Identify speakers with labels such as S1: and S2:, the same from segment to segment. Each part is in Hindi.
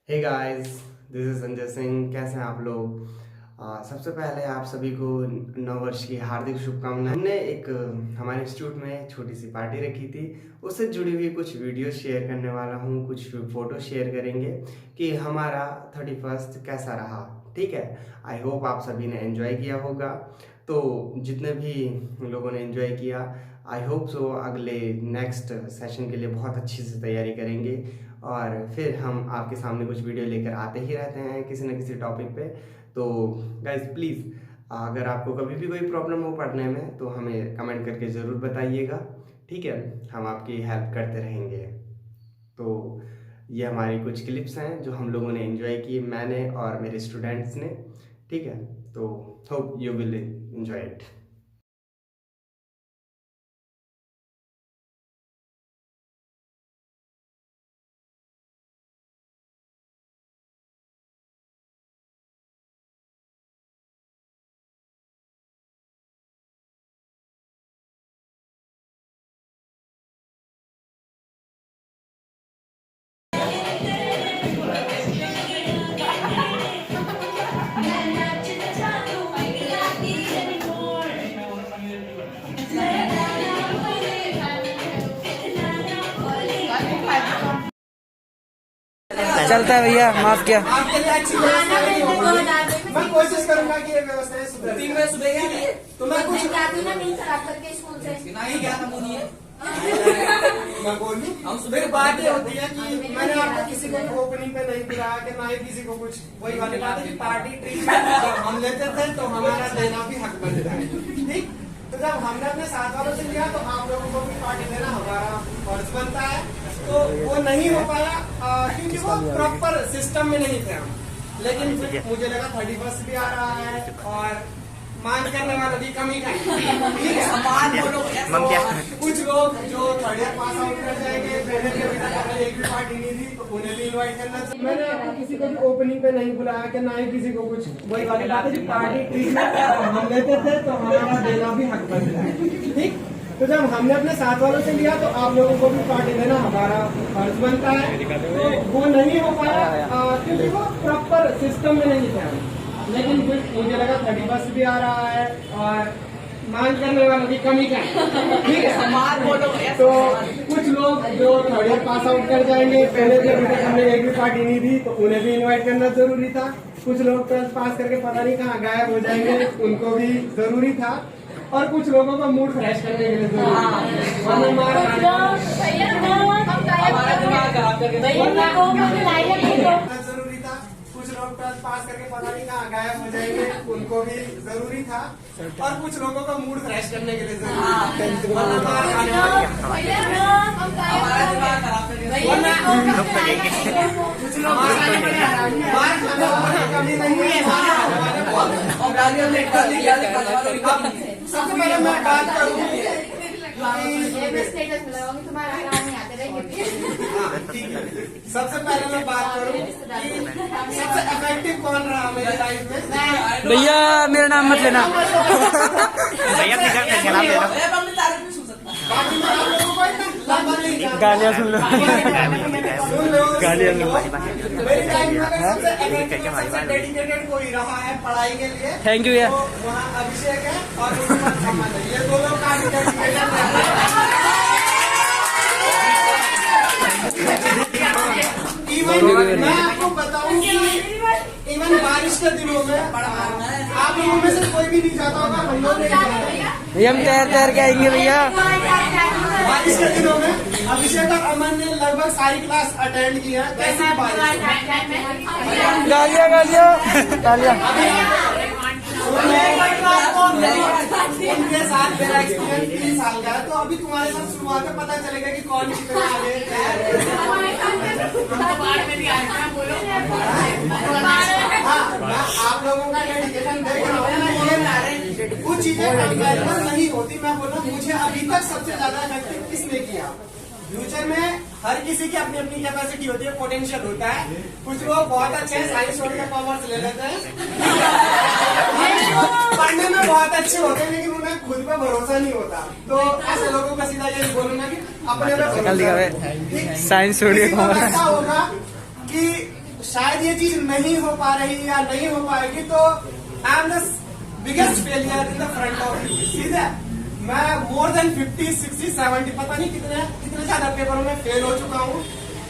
S1: Hey guys, this is Sanjay Singh. कैसे हैं आप लोग? सबसे पहले आप सभी को नववर्ष की हार्दिक शुभकामनाएं। हमने एक हमारे इंस्टीट्यूट में छोटी सी पार्टी रखी थी, उससे जुड़ी हुई कुछ वीडियो शेयर करने वाला हूँ, कुछ फोटो शेयर करेंगे कि हमारा 31st कैसा रहा। ठीक है, आई होप आप सभी ने एंजॉय किया होगा। तो जितने भी लोगों ने एंजॉय किया, आई होप सो अगले नेक्स्ट सेशन के लिए बहुत अच्छी से तैयारी करेंगे और फिर हम आपके सामने कुछ वीडियो लेकर आते ही रहते हैं किसी न किसी टॉपिक पे। तो गाइज प्लीज़, अगर आपको कभी भी कोई प्रॉब्लम हो पढ़ने में तो हमें कमेंट करके ज़रूर बताइएगा। ठीक है, हम आपकी हेल्प करते रहेंगे। तो ये हमारी कुछ क्लिप्स हैं जो हम लोगों ने एंजॉय की, मैंने और मेरे स्टूडेंट्स ने। ठीक है, तो hope you will enjoy it.
S2: चलता है भैया, माफ किया।
S3: आपके लिए अच्छी व्यवस्था नहीं होगी। मैं कोशिश करूंगा कि ये व्यवस्थाएं सुधर। 3 बजे सुधरेगी तो मैं कुछ
S4: नहीं खराब करके स्कूल से
S3: नहीं गया था मुझे। मैं बोलूं, हम सुबह की बात ये होती है कि मैंने आपको किसी को ओपनिंग पे नहीं बुलाया कि ना ही किसी को कुछ। वही वाली बात है कि पार्टी ट्रीटमेंट जब हम लेते थे तो हमारा देना भी हक बनता है। ठीक, तो जब हमने अपने साथ वालों से लिया तो आप लोगों को भी पार्टी देना हमारा फर्ज बनता है। तो वो नहीं हो पाया क्योंकि वो प्रॉपर सिस्टम में नहीं थे हम। लेकिन मुझे लगा 31st भी आ रहा है और मान करने वालों की कमी का ठीक है। कुछ लोग जो थर्ड ईयर पास आउट कर जाएंगे, पहले भी अभी तक एक भी पार्टी नहीं थी, तो उन्हें भी इन्वाइट करना चाहिए। मैंने आपको किसी को भी ओपनिंग पे नहीं बुलाया कि ना ही किसी को कुछ। वही वाली बात है कि पार्टी ट्रीटमेंट हम लेते थे तो हमारा देना भी हक बनता है। ठीक, तो जब हमने अपने साथ वालों से लिया तो आप लोगों को भी पार्टी देना हमारा फर्ज बनता है। तो वो नहीं हो पाया क्योंकि वो प्रॉपर सिस्टम में नहीं थे हम। लेकिन फिर मुझे लगा 31st भी आ रहा है और मान करने वालों की कमी का ठीक है। तो कुछ लोग जो थर्ड ईयर पास आउट कर जाएंगे, पहले भी अभी तक हमने एक भी पार्टी नहीं दी, तो उन्हें भी इन्वाइट करना जरूरी था। कुछ लोग 12th पास करके पता नहीं कहाँ गायब हो जाएंगे, उनको भी जरूरी था। और कुछ लोगों का मूड फ्रेश करने के लिए जरूरी था। कुछ लोग 12th पास करके पता नहीं कहाँ गायब हो जाएंगे, उनको भी जरूरी था। और कुछ लोगों का मूड फ्रेश करने के लिए जरूरी सबसे पहले मैं बात करूँ
S4: स्टेटस में लगाऊंगी, तुम्हारा आराम नहीं आते रहेंगे।
S3: सबसे पहले मैं बात करूँ कि सबसे इफेक्टिव कौन रहा मेरी लाइफ में।
S2: भैया मेरा नाम मत लेना।
S1: भैया अपने घर में सलाम दे रहा
S2: गालियाँ सुन लो, गालियाँ सुन लो।
S3: मेरी लाइफ में सबसे इफेक्टिव, सबसे डेडिकेटेड कोई रहा है पढ़ाई के लिए।
S2: थैंक यू भैया।
S3: वहाँ अभिषेक है और सम्मान है। ये दो लोग काफी डेडिकेटेड इवन मैं आपको बताऊं कि इवन बारिश के दिनों में आप लोगों में से कोई भी नहीं जाता होगा, हम लोग नहीं जाते।
S2: भैया हम तैर तैर के आएंगे भैया।
S3: बारिश के दिनों में अभिषेक और अमन ने लगभग सारी क्लास अटेंड की है। कैसी बारिश,
S2: गालियाँ गालियाँ गालियाँ।
S3: उनके साथ मेरा एक्सपीरियंस 3 साल का है, तो अभी तुम्हारे साथ शुरुआत में पता चलेगा कि कौन कितना आगे आप लोगों का डेडिकेशन देख रहा हूँ। कुछ चीजें कंपेरेबल नहीं होती। मैं बोल रहा हूँ मुझे अभी तक सबसे ज्यादा इफेक्टिव किसने किया। फ्यूचर में हर किसी की अपनी अपनी कैपेसिटी होती है, पोटेंशियल होता है। कुछ लोग बहुत अच्छे हैं, साइंस छोड़ के कॉमर्स ले लेते हैं, पढ़ने में बहुत अच्छे होते हैं, लेकिन उन्हें खुद पे भरोसा नहीं होता। तो ऐसे लोगों का सीधा यही बोलूंगा कि अपने पे भरोसा।
S2: साइंस छोड़ के
S3: ऐसा होगा कि शायद ये चीज नहीं हो पा रही या नहीं हो पाएगी, तो I am the biggest failure in the front of you. सीधा मैं मोर देन 50, 60, 70 पता नहीं कितने ज्यादा पेपरों में फेल हो चुका हूँ,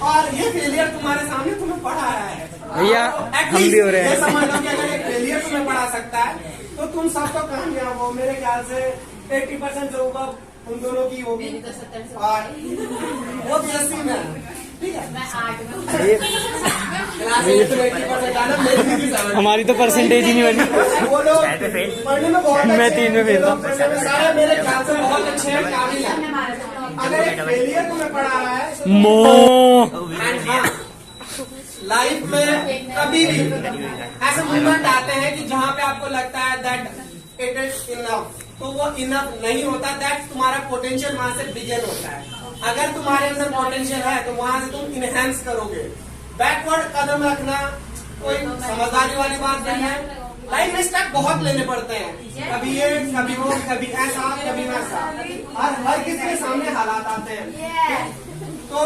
S3: और ये फेलियर तुम्हारे सामने तुम्हें पढ़ा रहा है
S2: भैया, हम भी हो रहे हैं।
S3: ये समझ लो कि अगर एक फेलियर तुम्हें पढ़ा सकता है तो तुम सब तो कामयाब हो। मेरे ख्याल से 80% से ऊपर उन दोनों की होगी,
S4: मेरी तो 70 से
S3: और वो BSc में है, ठीक है।
S4: मैं 8 में
S3: क्लास 8 में 80% आना, मेरी भी 70।
S2: हमारी तो परसेंटेज ही नहीं बनी।
S3: वो लोग पढ़ने में बहुत
S2: मैं
S3: अच्छे
S2: 3 में
S3: हैं,
S2: फेल था।
S3: पढ़ने में सारे मेरे ख्याल से बहुत अच्छे हैं, काबिल हैं। अगर एक फेलियर तुम्हें पढ़ा रहा है तो
S2: मो
S3: लाइफ में कभी भी ऐसे मूवमेंट आते हैं कि जहाँ पे आपको लगता है दैट इट इज इनफ, तो वो इनफ नहीं होता। दैट तुम्हारा पोटेंशियल वहां से बिगिन होता है। अगर तुम्हारे अंदर पोटेंशियल है तो वहां से तुम इनहेंस करोगे। बैकवर्ड कदम रखना कोई समझदारी वाली बात नहीं है। लाइफ में स्टेप बहुत लेने पड़ते हैं, कभी ये कभी वो, कभी ऐसा कभी वैसा, और हर किसी के सामने हालात आते हैं। तो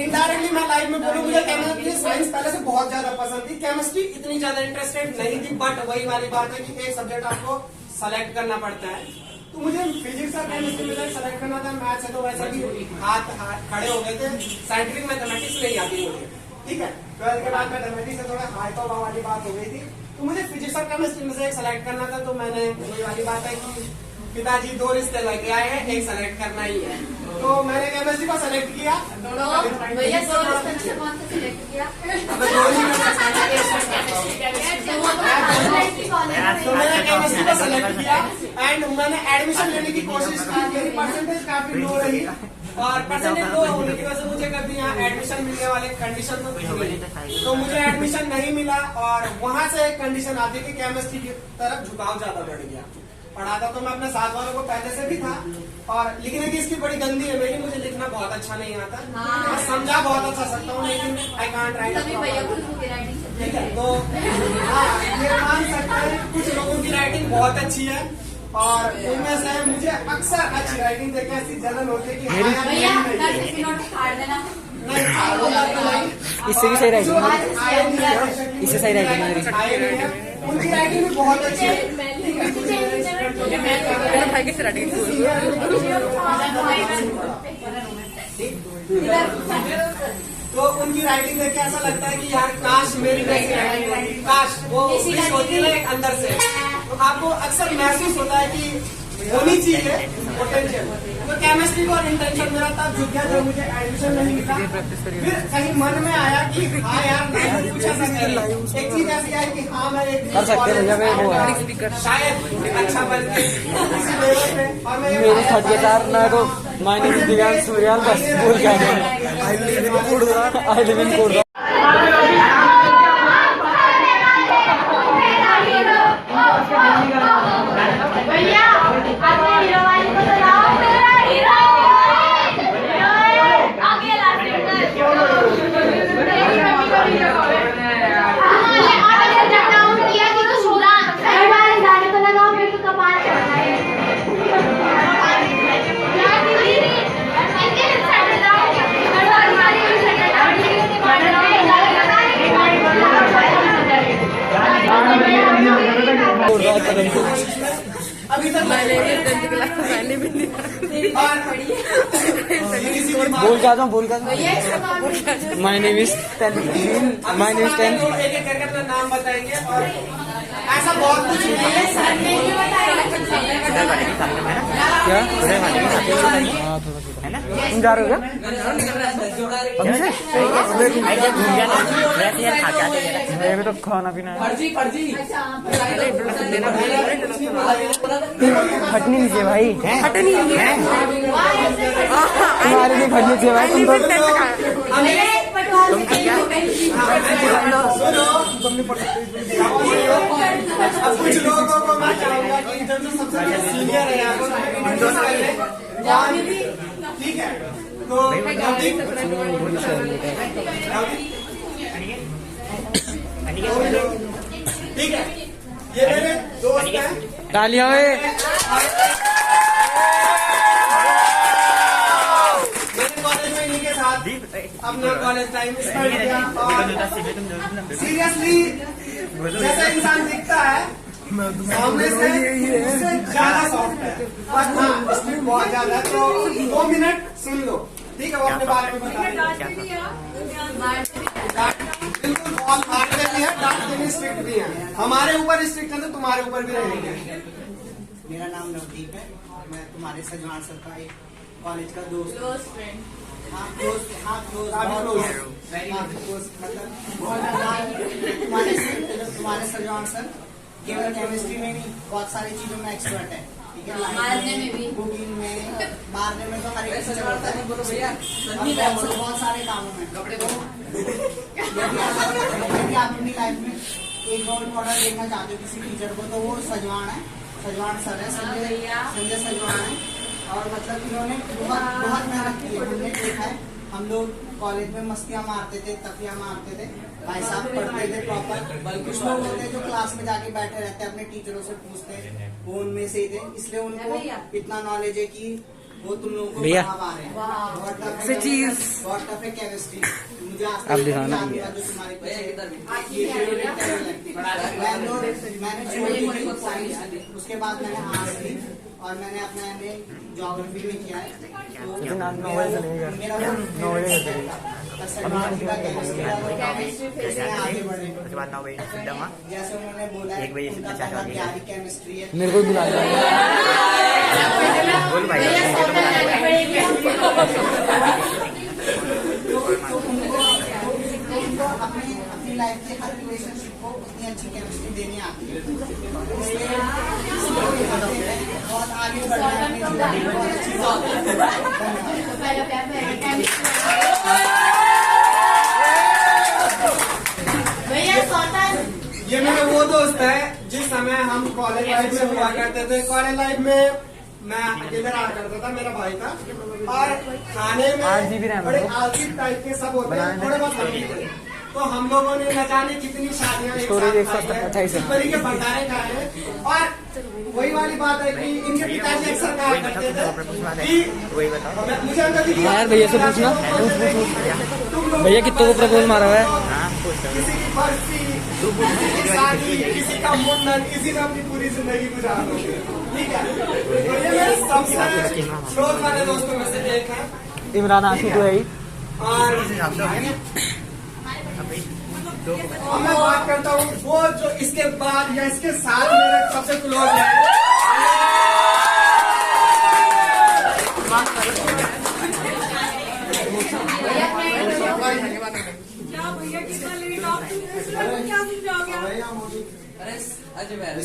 S3: इनडायरेक्टली मैं लाइफ में बोलूँ, मुझे केमिस्ट्री साइंस पहले से बहुत ज्यादा पसंद थी। केमिस्ट्री इतनी ज्यादा इंटरेस्टेड नहीं थी, बट वही वाली बात है कि एक सब्जेक्ट आपको सेलेक्ट करना पड़ता है। तो मुझे फिजिक्स और केमिस्ट्री में सेलेक्ट करना था। मैथ्स है तो वैसे भी हाथ खड़े हो गए थे। साइंटिफिक मैथमेटिक्स नहीं आती मुझे, ठीक है। 12th के बाद मैथमेटिक्स से थोड़ा हाई तो वाली बात हो गई थी, तो मुझे फिजिक्स और केमिस्ट्री में से एक सेलेक्ट करना था। तो मैंने वही वाली बात है कि पिताजी 2 रिश्ते लेके आए हैं, एक सेलेक्ट करना ही है, तो मैंने केमिस्ट्री को सेलेक्ट किया।
S4: भैया 2 रिश्ते में से कौन सा सिलेक्ट किया?
S3: अब 2 ही में से तो मैंने केमिस्ट्री को सेलेक्ट किया, एंड मैंने एडमिशन लेने की कोशिश की। मेरी परसेंटेज काफी लो रही, और परसेंटेज लो होने की वजह से मुझे कभी यहाँ एडमिशन मिलने वाले कंडीशन तो थी, तो मुझे एडमिशन नहीं मिला। और वहां से एक कंडीशन आती कि केमिस्ट्री की तरफ झुकाव ज्यादा बढ़ गया। पढ़ाता तो मैं अपने साथ वालों को पहले से भी था, और लिखने की इसकी बड़ी गंदी है मेरी, मुझे लिखना बहुत अच्छा नहीं आता। मैं समझा बहुत अच्छा सकता हूँ, लेकिन आई कांट राइट। ठीक है, तो हाँ, ये मान सकते हैं कुछ लोगों की राइटिंग बहुत अच्छी है, और उनमें से मुझे अक्सर अच्छी राइटिंग देख के ऐसी जलन होती है कि हाँ यार,
S4: भैया
S3: नहीं, नहीं,
S2: इससे भी सही राइटिंग, इससे सही राइटिंग मेरी।
S3: उनकी राइटिंग भी बहुत अच्छी है। तो उनकी राइटिंग देख के ऐसा लगता है कि यार काश मेरी जैसी राइटिंग होती, काश वो विश होती है एक अंदर से। तो आपको अक्सर महसूस होता है कि होनी चाहिए पोटेंशियल। तो केमिस्ट्री और इंटेंशन मेरा तब झुक गया जब मुझे एडमिशन नहीं मिला। फिर कहीं मन में आया कि हाँ यार मैं कुछ ऐसा करें। एक चीज ऐसी आई कि हाँ मैं एक
S2: कर सकते हैं भैया, मैं वो है
S3: शायद अच्छा बन के इसी लेवल पे, और मैं
S2: मेरी ठेकेदार मैं तो मायने की दिव्यांश सूर्याल बस बोल क्या है। I live in Kodra.
S4: भैया अपने हीरो वाली को तो लाओ। मेरा हीरो आगे लास्ट डाउन किया कि तो सोला सही बार गाने को लगाओ, फिर तो कमाल करना है।
S3: अभी तक
S2: बोल क्या था, बोल क्या था। My name is 10, my name is 10।
S3: एक एक करके अपना नाम बताएंगे, और ऐसा बहुत कुछ नहीं है।
S2: क्या हाँ, थोड़ा है ना। तुम जा रहे हो क्या? मैं तो खाना पीना है। फटनी नहीं चाहिए भाई, फटनी तुम्हारे लिए फटनी चाहिए भाई। तुम
S3: अब कुछ लोगों को मैं चाहूंगा कि जो सबसे सीनियर है यहाँ ठीक है, तो ठीक है, ये मेरे दोस्त हैं।
S2: तालियां
S3: मेरे कॉलेज में इन्हीं के साथ अपना कॉलेज टाइम स्पेंड किया और सीरियसली जैसा इंसान दिखता है सामने से उससे ज्यादा सॉफ्ट है, बस हाँ स्पीड बहुत ज्यादा है। तो 2 मिनट सुन लो, ठीक है? वो अपने बारे में बताइए। बिल्कुल बहुत मारते भी है, डांटते भी, स्ट्रिक्ट भी है। हमारे ऊपर स्ट्रिक्ट है तो तुम्हारे ऊपर भी रहेंगे।
S5: मेरा नाम नवदीप है और मैं तुम्हारे सजवान सर का एक कॉलेज का दोस्त फ्रेंड। तुम्हारे सजवान सर केवल केमिस्ट्री में नहीं बहुत सारी चीजों में एक्सपर्ट है, ठीक है? मारने में भी, कुकिंग में, मारने में तो हर एक चीज करता है, बहुत सारे कामों में। यदि आप अपनी लाइफ में एक रोल मॉडल देखना चाहते हो किसी टीचर को तो वो सजवान है, सजवान सर है, संजय सजवान है। और मतलब इन्होंने बहुत मेहनत की है। हमने देखा है, हम लोग कॉलेज में मस्तियाँ मारते थे, तपियाँ मारते थे, भाई साहब पढ़ते थे प्रॉपर। कुछ लोग होते हैं जो क्लास में जाके बैठे रहते हैं, अपने टीचरों से पूछते हैं, वो उनमें से ही थे, इसलिए उनको इतना नॉलेज है कि वो तुम लोगों को पढ़ा पा रहे हैं। बहुत टफ है केमिस्ट्री, मुझे आज तक जो तुम्हारे मैंने उसके बाद मैंने आर्ट्स ली और मैंने अपना MA ज्योग्राफी में किया है। आगे बढ़े जैसे उन्होंने बोला केमिस्ट्री है।
S2: मेरे को बुला
S5: उनको अपनी लाइफ के हर रिलेशनशिप को उतनी अच्छी केमिस्ट्री देनी आती है, इसलिए बहुत आगे बढ़ना है अपनी जिंदगी में, बहुत अच्छी बात।
S3: ये मेरा वो दोस्त है जिस समय हम कॉलेज लाइफ में हुआ करते थे। कॉलेज लाइफ में मैं अकेले रहा करता था, मेरा भाई था, और खाने में बड़े आलसी टाइप के सब होते हैं, थोड़े बहुत हम थे। तो हम लोगों ने न जाने कितनी शादियां एक साथ खाई हैं, तरीके भंडारे खाए हैं। और वही वाली बात है कि इनके पिताजी अक्सर कहा करते थे कि मुझे अंकल जी
S2: यार भैया से पूछना, भैया कितनों को प्रपोज मारा हुआ है?
S3: किसी की बर्फी, किसी की शादी, किसी का मुंडन, किसी ने अपनी पूरी जिंदगी गुजार दी, ठीक है? तो ये मेरे सबसे क्लोज वाले दोस्तों में से एक है।
S2: इमरान आशू तो है ही।
S3: और मैं बात करता हूँ वो जो इसके बाद या इसके साथ मेरे सबसे क्लोज है।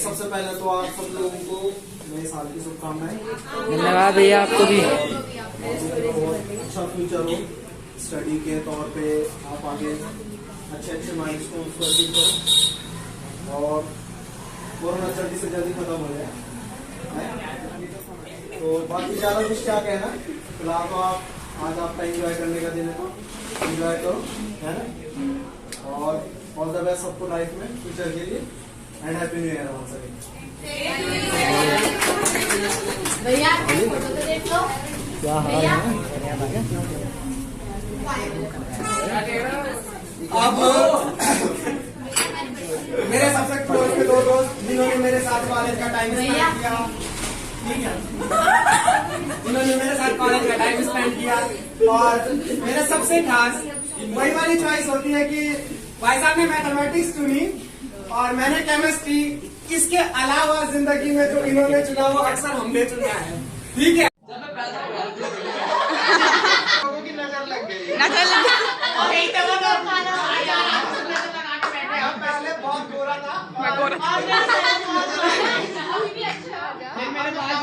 S6: सबसे पहले तो आप सब लोगों को नए साल की शुभकामनाएं।
S2: धन्यवाद भैया, आपको भी।
S6: अच्छा फ्यूचर हो, स्टडी के तौर पे आप आगे अच्छे माइलस्टोन्स को अचीव करो और कोरोना जल्दी से जल्दी खत्म हो जाए। तो बाकी ज़्यादा कुछ क्या कहना, फिलहाल तो आज आपका एंजॉय करने का दिन है, तो एंजॉय करो, है ना? और ऑल द बेस्ट सबको लाइफ में फ्यूचर के लिए, and happy new year once again.
S4: भैया फोटो तो देख लो।
S2: क्या हाल है?
S3: अब मेरे सबसे क्लोज के 2 दोस्त जिन्होंने मेरे साथ कॉलेज का टाइम स्पेंड किया, ठीक है, जिन्होंने मेरे साथ कॉलेज का टाइम स्पेंड किया, और मेरे सबसे खास वही वाली चॉइस होती है कि भाई साहब ने मैथमेटिक्स चुनी और मैंने केमिस्ट्री। इसके अलावा जिंदगी में जो इन्होंने चुना वो अक्सर हमने चुना है, ठीक है? लोगों की नजर लग गई। पहले बहुत गोरा था, मेरे पास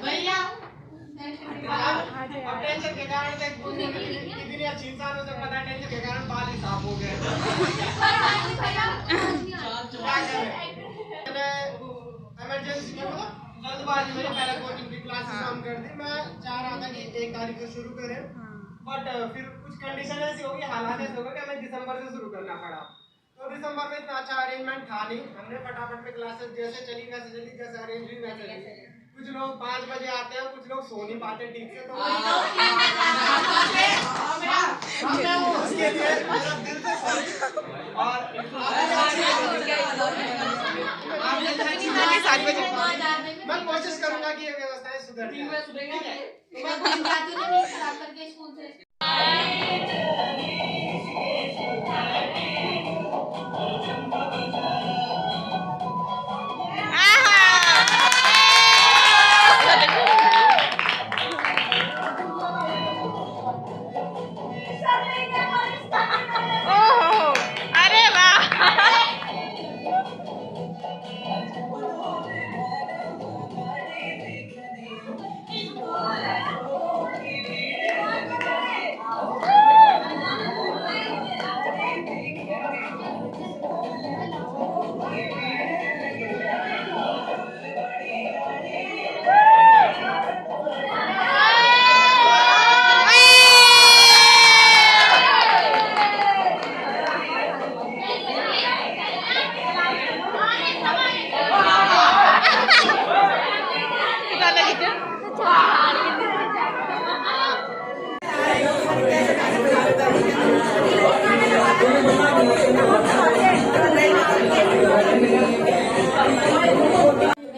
S3: भैया अब टेंशन के कारण कितनी अच्छी इंसान हो सकता है, टेंशन के कारण बाल ही साफ हो गए। इमरजेंसी में जल्दबाजी में पहले कोचिंग की क्लासेस हम कर दी। मैं चाह रहा था कि 1 तारीख को शुरू करें, बट फिर कुछ कंडीशन ऐसी होगी, हालात ऐसे हो गए कि हमें दिसंबर से शुरू करना पड़ा। तो दिसंबर में इतना अच्छा अरेंजमेंट था नहीं, हमने फटाफट में क्लासेस जैसे चली वैसे चली, जैसे अरेंज हुई वैसे चली। कुछ लोग 5 बजे आते हैं, कुछ लोग सो नहीं पाते ठीक से, तो उसके लिए मेरा दिल से सॉरी। और मैं कोशिश करूंगा कि ये व्यवस्थाएं सुधर जाए।
S4: मैं कोई जाती हूँ नहीं खराब करके स्कूल से।
S7: अरे वाह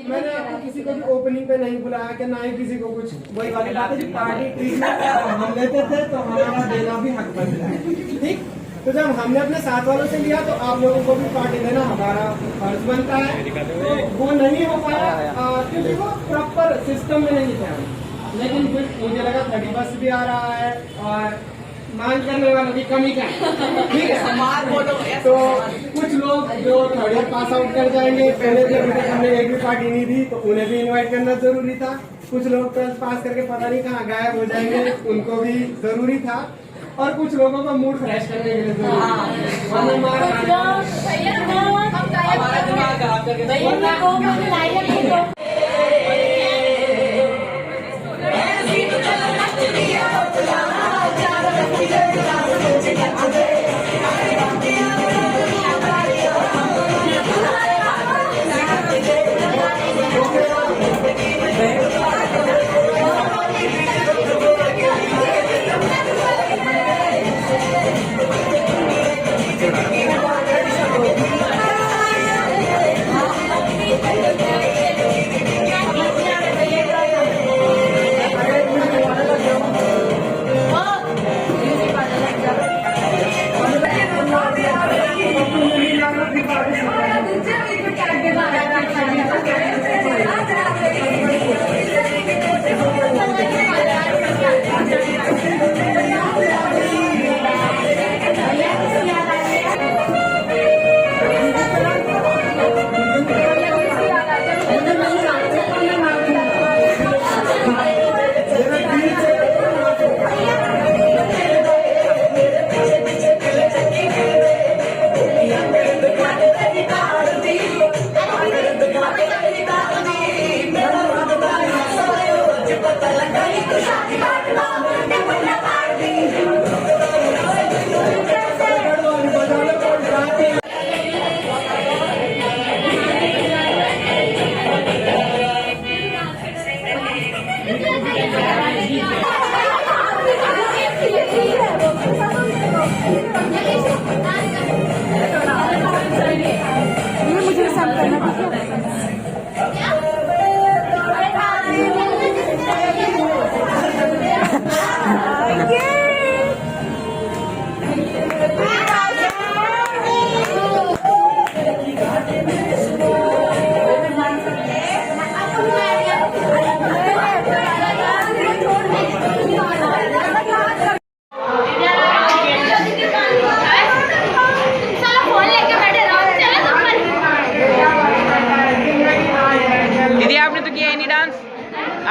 S3: मैंने आपको किसी को भी ओपनिंग पे नहीं बुलाया कि ना ही किसी को कुछ, वही वाली बात है कि पार्टी ट्रीटमेंट हम लेते थे तो हमारा देना भी हक बनता है, ठीक। तो जब हमने अपने साथ वालों से लिया तो आप लोगों को भी पार्टी देना हमारा फर्ज बनता है। तो वो नहीं हो पाया क्योंकि वो प्रॉपर सिस्टम में नहीं था, लेकिन फिर मुझे लगा 31 भी आ रहा है और मांग करने वालों की कमी का, ठीक है। तो कुछ लोग जो थर्ड ईयर पास आउट कर जाएंगे, पहले भी अभी तक हमने एक भी पार्टी नहीं दी, तो उन्हें भी इनवाइट करना जरूरी था। कुछ लोग 12th पास करके पता नहीं कहाँ गायब हो जाएंगे, उनको भी जरूरी था। और कुछ लोगों का मूड फ्रेश करने के लिए जरूरी था।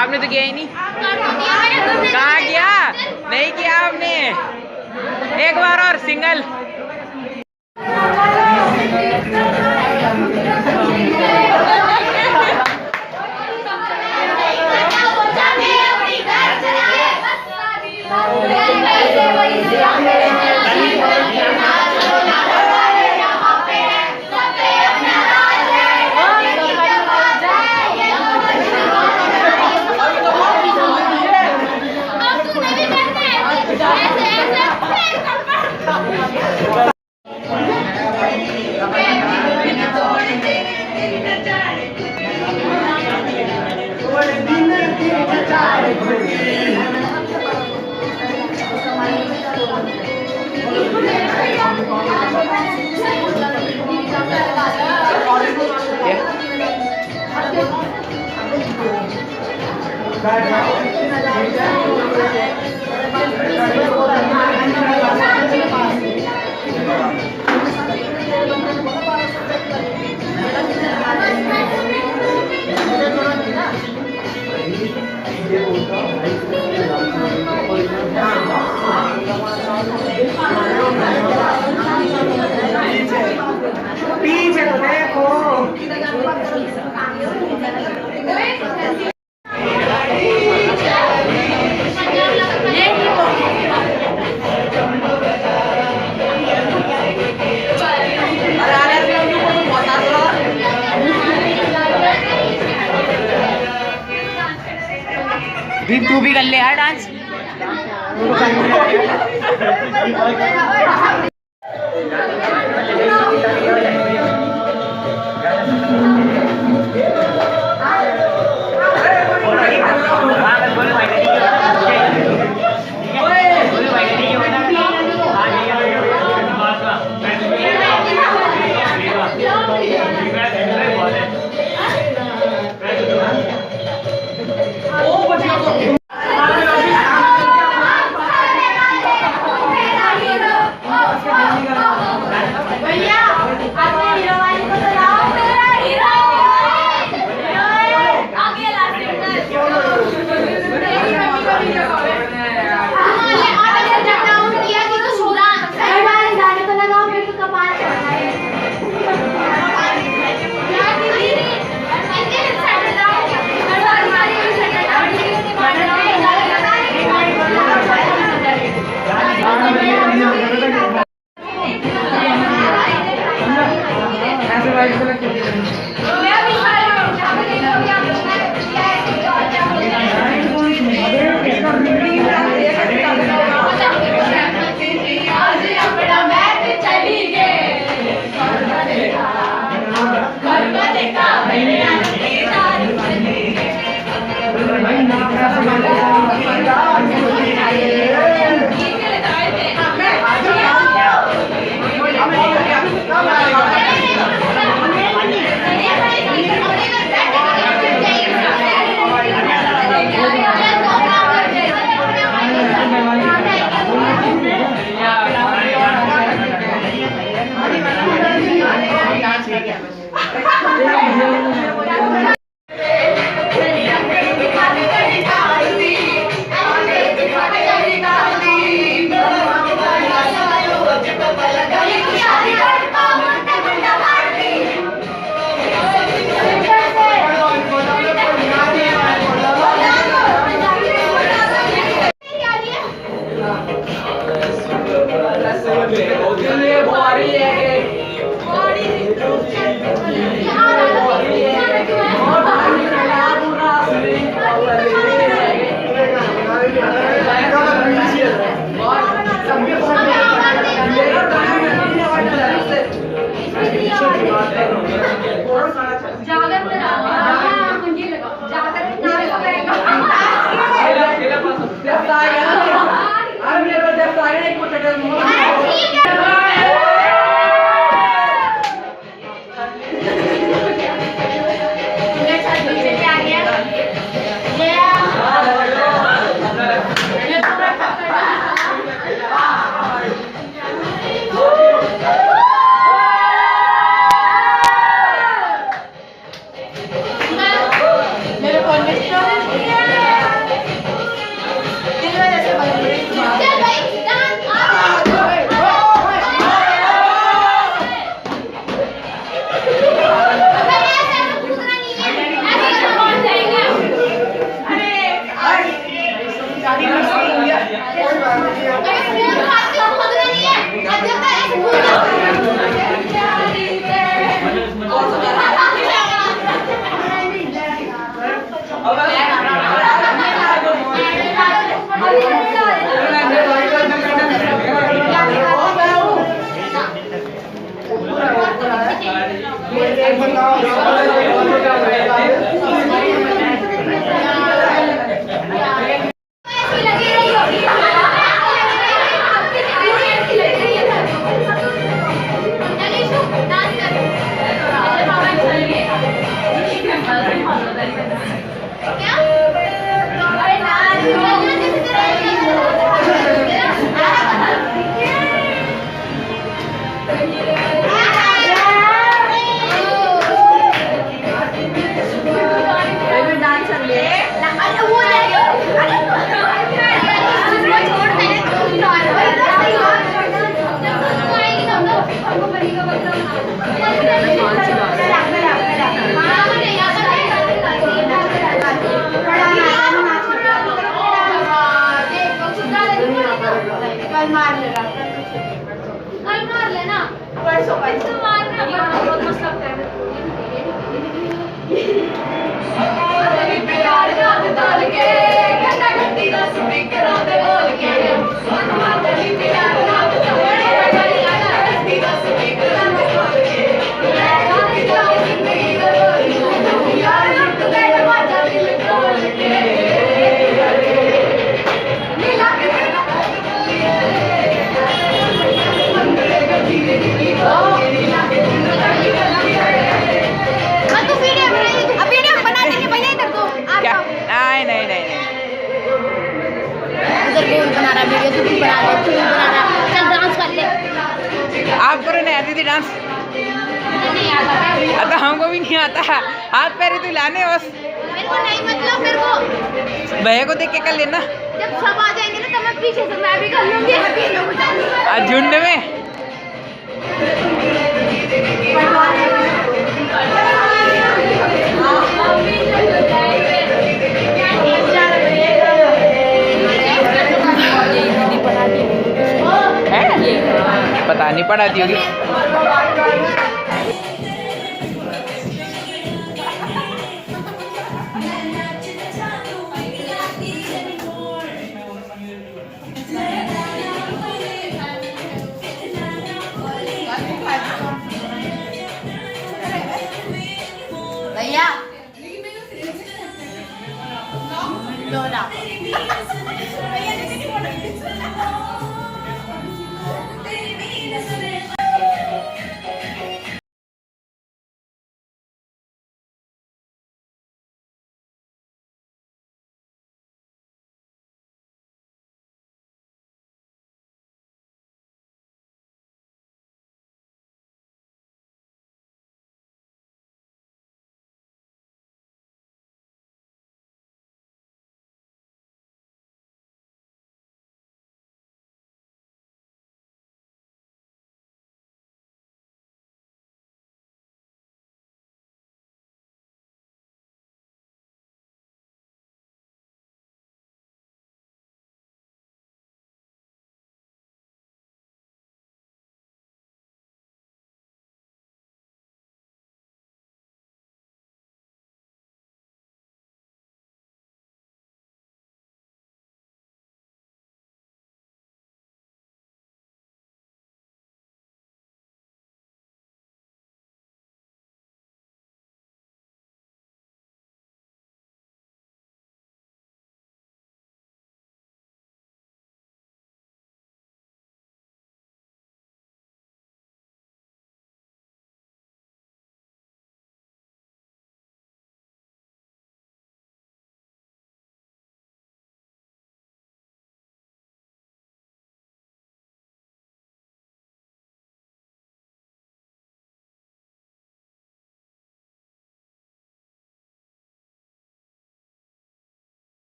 S3: आपने तो किया ही नहीं। कहाँ किया? नहीं किया आपने। एक बार और सिंगल। पीछे तो देखो।
S2: दीप तू भी कर ले यार डांस।
S4: भैया अपने हीरो वाले को तो लाओ। मेरा हीरो आगे लास्ट
S3: एक बंदा
S4: रहा वीडियो, तू भी बना ले, तू भी बना रहा, चल डांस कर ले।
S8: आप करो नहीं आती थी डांस,
S4: नहीं आता
S8: आता हमको भी नहीं आता, हाथ पैर तो लाने बस।
S4: मेरे को नहीं, मतलब मेरे को
S8: भैया को देख के कर लेना,
S4: जब सब आ जाएंगे ना तो मैं पीछे से मैं भी कर लूंगी, अभी लोग
S8: आज झुंड में। पता नहीं पढ़ाती होगी।
S4: भैया लो ना